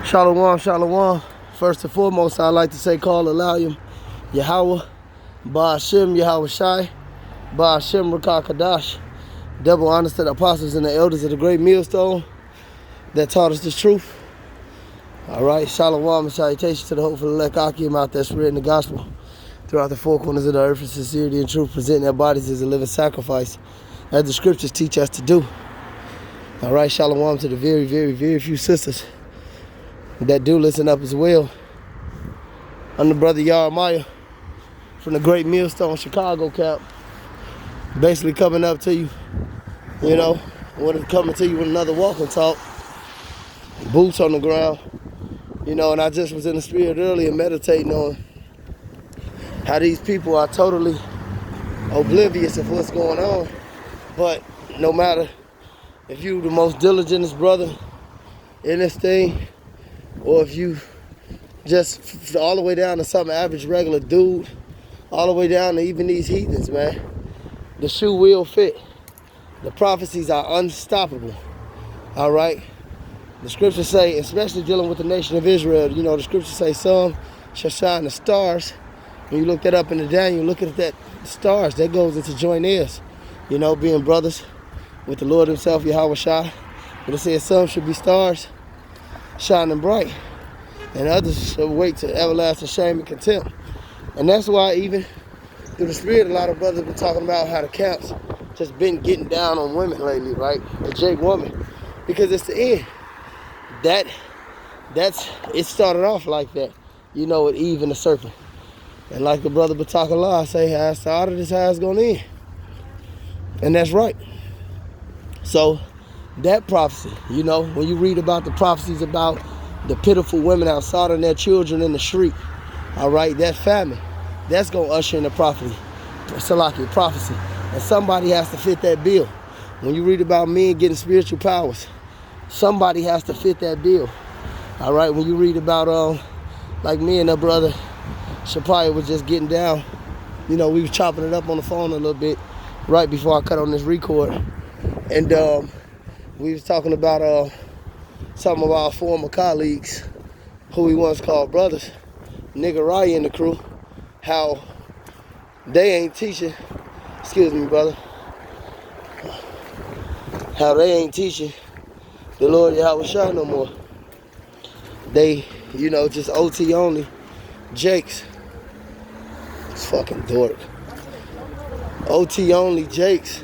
Shalom, shalom. First and foremost, I'd like to say call Elohim, Yahweh, Ba'ashem, Yahweh Shai, Ba'ashem, Rakah Kadash. Double honors to the apostles and the elders of the great millstone that taught us this truth. All right, shalom and salutations to the hopeful elect Akim out there spreading the gospel throughout the four corners of the earth in sincerity and truth, presenting their bodies as a living sacrifice, as the scriptures teach us to do. All right, shalom to the very, very, very few sisters that do listen up as well. I'm the brother Yaremiah from the Great Millstone Chicago camp. Basically coming up to you, coming to you with another walk and talk. Boots on the ground, and I just was in the spirit earlier meditating on how these people are totally oblivious of what's going on. But no matter if you the most diligentest brother in this thing, or if you just all the way down to some average regular dude, all the way down to even these heathens, man, the shoe will fit. The prophecies are unstoppable. All right. The scriptures say, especially dealing with the nation of Israel, the scriptures say some shall shine the stars. When you look that up in the Daniel, look at that stars, that goes into joint heirs, being brothers with the Lord himself, Yahweh Shai. But it says some should be stars shining bright, and others shall wait to everlasting shame and contempt. And that's why even through the spirit, a lot of brothers have been talking about how the camps just been getting down on women lately, right? The Jake woman, because it's the end. It started off like that, with Eve and the serpent. And like the brother Batakallah say, how it started is how it's gonna end. And that's right. So that prophecy, when you read about the prophecies about the pitiful women out slaughtering their children in the street, all right, that famine, that's gonna usher in the prophecy. And somebody has to fit that bill. When you read about men getting spiritual powers, somebody has to fit that bill. All right, when you read about like me and the brother Shapaya was just getting down, we was chopping it up on the phone a little bit right before I cut on this record. And we was talking about some of our former colleagues who we once called brothers, Nigga Raya and the crew, how they ain't teaching, excuse me, brother, how they ain't teaching the Lord Yahweh Shai no more. They, just OT only, Jakes. It's fucking dork. OT only Jakes.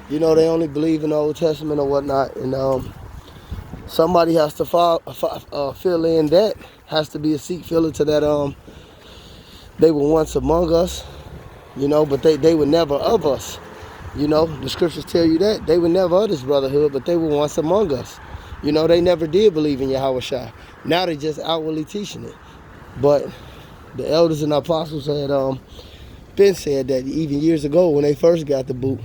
They only believe in the Old Testament or whatnot. And somebody has to fill in that. Has to be a seat filler to that. They were once among us, but they were never of us. The scriptures tell you that. They were never of this brotherhood, but they were once among us. They never did believe in Yahweh Shai. Now they just outwardly teaching it. But the elders and apostles had been said that even years ago when they first got the boot.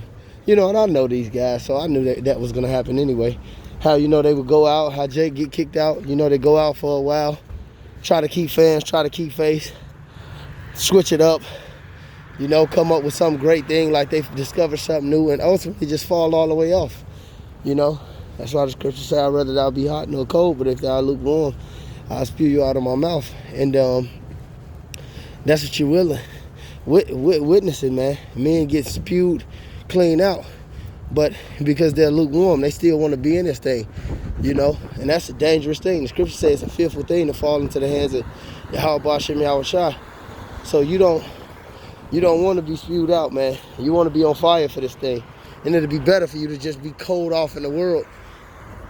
And I know these guys, so I knew that was going to happen anyway. How, they would go out, how Jake get kicked out. They go out for a while, try to keep fans, try to keep face, switch it up. Come up with some great thing like they've discovered something new and ultimately just fall all the way off. That's why the scripture say, I'd rather thou be hot nor cold, but if thou lukewarm, I'll spew you out of my mouth. And that's what you're willing. Witnessing, man. Men get spewed clean out. But because they're lukewarm, they still want to be in this thing. And that's a dangerous thing. The scripture says it's a fearful thing to fall into the hands of Yahweh Ba'ashem Yahweh Shai. So you don't want to be spewed out, man. You want to be on fire for this thing. And it'll be better for you to just be cold off in the world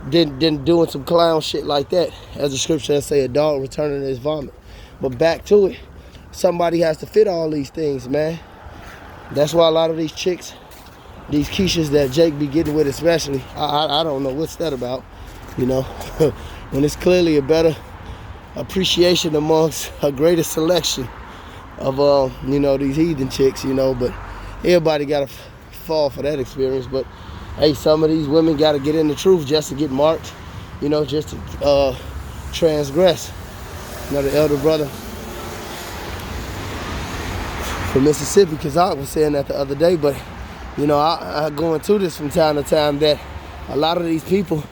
than doing some clown shit like that. As the scripture say, a dog returning to his vomit. But back to it. Somebody has to fit all these things, man. That's why a lot of these chicks, these Keishas that Jake be getting with especially, I don't know what's that about, when it's clearly a better appreciation amongst a greater selection of, these heathen chicks, but everybody got to fall for that experience. But, hey, some of these women got to get in the truth just to get marked, just to transgress. The elder brother from Mississippi, because I was saying that the other day, but I go into this from time to time that a lot of these people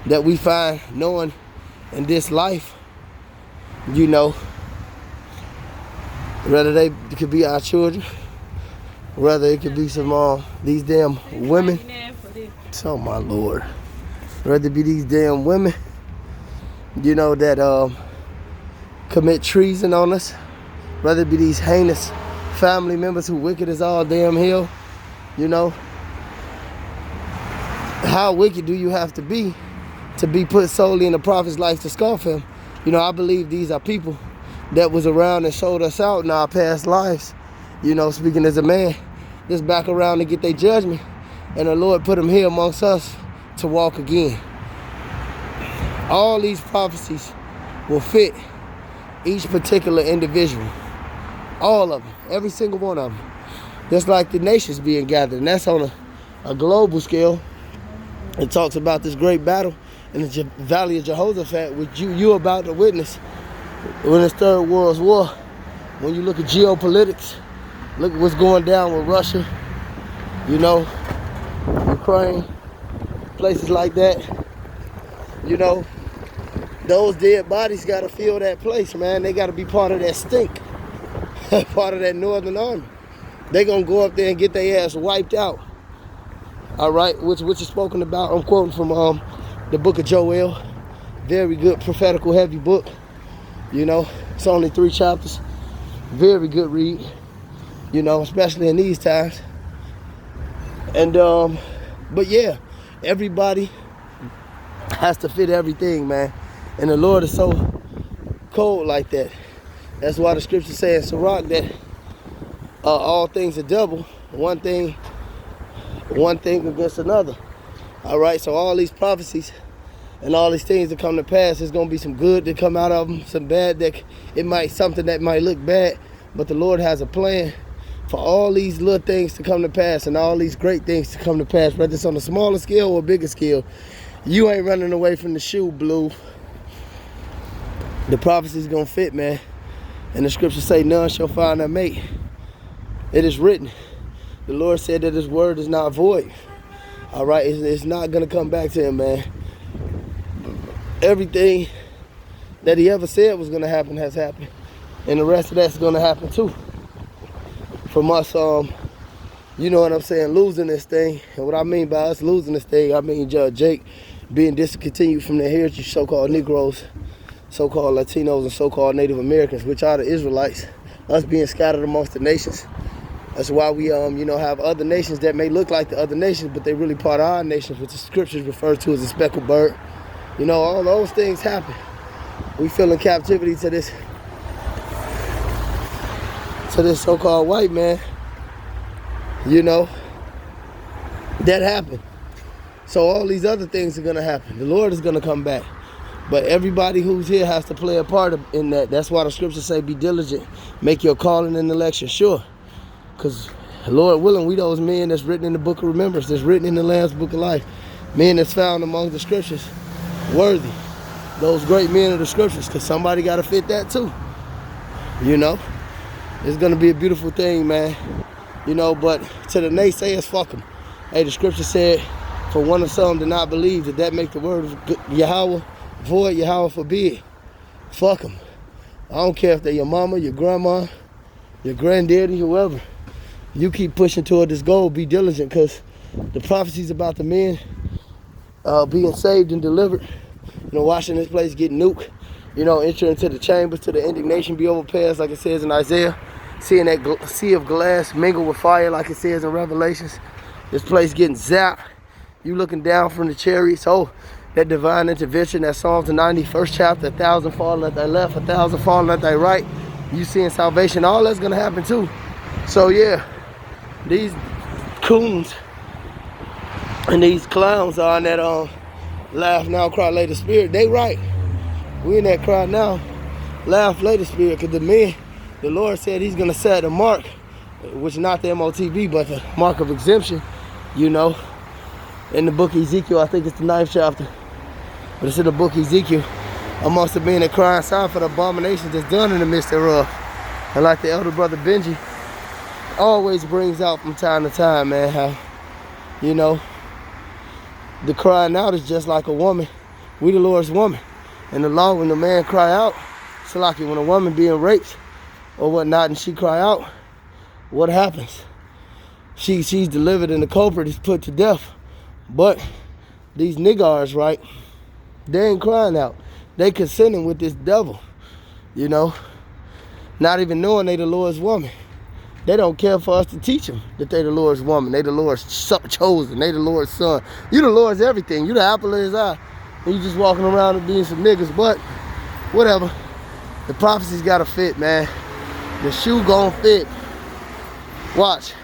that we find knowing in this life, you know, whether they could be our children, whether it could be some these damn women. Oh my Lord. Whether it be these damn women, you know, that commit treason on us, whether it be these heinous family members who wicked as all damn hell, you know. How wicked do you have to be put solely in the prophet's life to scoff him? You know, I believe these are people that was around and showed us out in our past lives, you know, speaking as a man, just back around to get their judgment. And the Lord put them here amongst us to walk again. All these prophecies will fit each particular individual. All of them, every single one of them. Just like the nations being gathered, and that's on a global scale. It talks about this great battle in the Valley of Jehoshaphat, which you're about to witness when it's Third World War. When you look at geopolitics, look at what's going down with Russia, you know, Ukraine, places like that. You know, those dead bodies got to fill that place, man. They got to be part of that stink, part of that Northern Army. They going to go up there and get their ass wiped out. All right, which is spoken about. I'm quoting from the book of Joel. Very good prophetical heavy book. You know, it's only 3 chapters. Very good read. You know, especially in these times. And but yeah, everybody has to fit everything, man. And the Lord is so cold like that. That's why the scripture says, Sirach, that all things are double. One thing against another. All right, so all these prophecies and all these things that come to pass, there's gonna be some good that come out of them, some bad that something that might look bad, but the Lord has a plan for all these little things to come to pass and all these great things to come to pass, whether it's on a smaller scale or a bigger scale. You ain't running away from the shoe, Blue. The prophecy's gonna fit, man. And the scriptures say none shall find their mate. It is written. The Lord said that his word is not void. All right, it's not gonna come back to him, man. Everything that he ever said was gonna happen has happened. And the rest of that's gonna happen too. From us, you know what I'm saying, losing this thing. And what I mean by us losing this thing, I mean Judge Jake being discontinued from the heritage, so-called Negroes, so-called Latinos, and so-called Native Americans, which are the Israelites, us being scattered amongst the nations. That's why we, you know, have other nations that may look like the other nations, but they really part of our nations, which the scriptures refer to as a speckled bird. You know, all those things happen. We feel in captivity to this so-called white man. You know, that happened. So all these other things are gonna happen. The Lord is gonna come back. But everybody who's here has to play a part in that. That's why the scriptures say, be diligent, make your calling and election sure. Because, Lord willing, we those men that's written in the book of remembrance, that's written in the Lamb's book of life. Men that's found among the scriptures, worthy. Those great men of the scriptures, because somebody got to fit that too. You know? It's going to be a beautiful thing, man. You know, but to the naysayers, fuck them. Hey, the scripture said, for one of some to not believe, that make the word of Yahweh void, Yahweh forbid. Fuck them. I don't care if they're your mama, your grandma, your granddaddy, whoever. You keep pushing toward this goal, be diligent, because the prophecies about the men being saved and delivered, you know, watching this place get nuked, you know, enter into the chambers, to the indignation be overpassed, like it says in Isaiah, seeing that sea of glass mingle with fire, like it says in Revelations, this place getting zapped, you looking down from the chariots, that divine intervention, that Psalms the 91st chapter, 1,000 falling at thy left, 1,000 falling at thy right, you seeing salvation, all that's gonna happen too. So yeah, these coons and these clowns are in that laugh now, cry later spirit. They right. We in that cry now, laugh later spirit, because the men, the Lord said he's gonna set a mark, which is not the MOTB, but the mark of exemption, you know, in the book of Ezekiel. I think it's the 9th chapter, but it's in the book of Ezekiel, amongst the men that cry and sigh for the abominations that's done in the midst thereof. And like the elder brother Benji always brings out from time to time, man, how, you know, the crying out is just like a woman We the Lord's woman. And the law, when the man cry out, it's like when a woman being raped or whatnot and she cry out, what happens? She's delivered and the culprit is put to death. But these niggars, right, they ain't crying out. They consenting with this devil, you know, not even knowing they the Lord's woman. They don't care for us to teach them that they the Lord's woman. They the Lord's chosen. They the Lord's son. You the Lord's everything. You the apple of his eye. And you just walking around and being some niggas. But whatever. The prophecy's got to fit, man. The shoe gon' fit. Watch.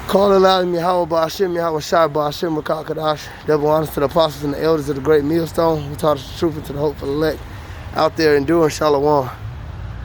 Call it out in Yahweh Ba'ashem, Yahweh Shai Ba'ashem, Rakakadash. Double honors to the apostles and the elders of the great millstone who taught us the truth and to the hope for the elect out there enduring Shalom.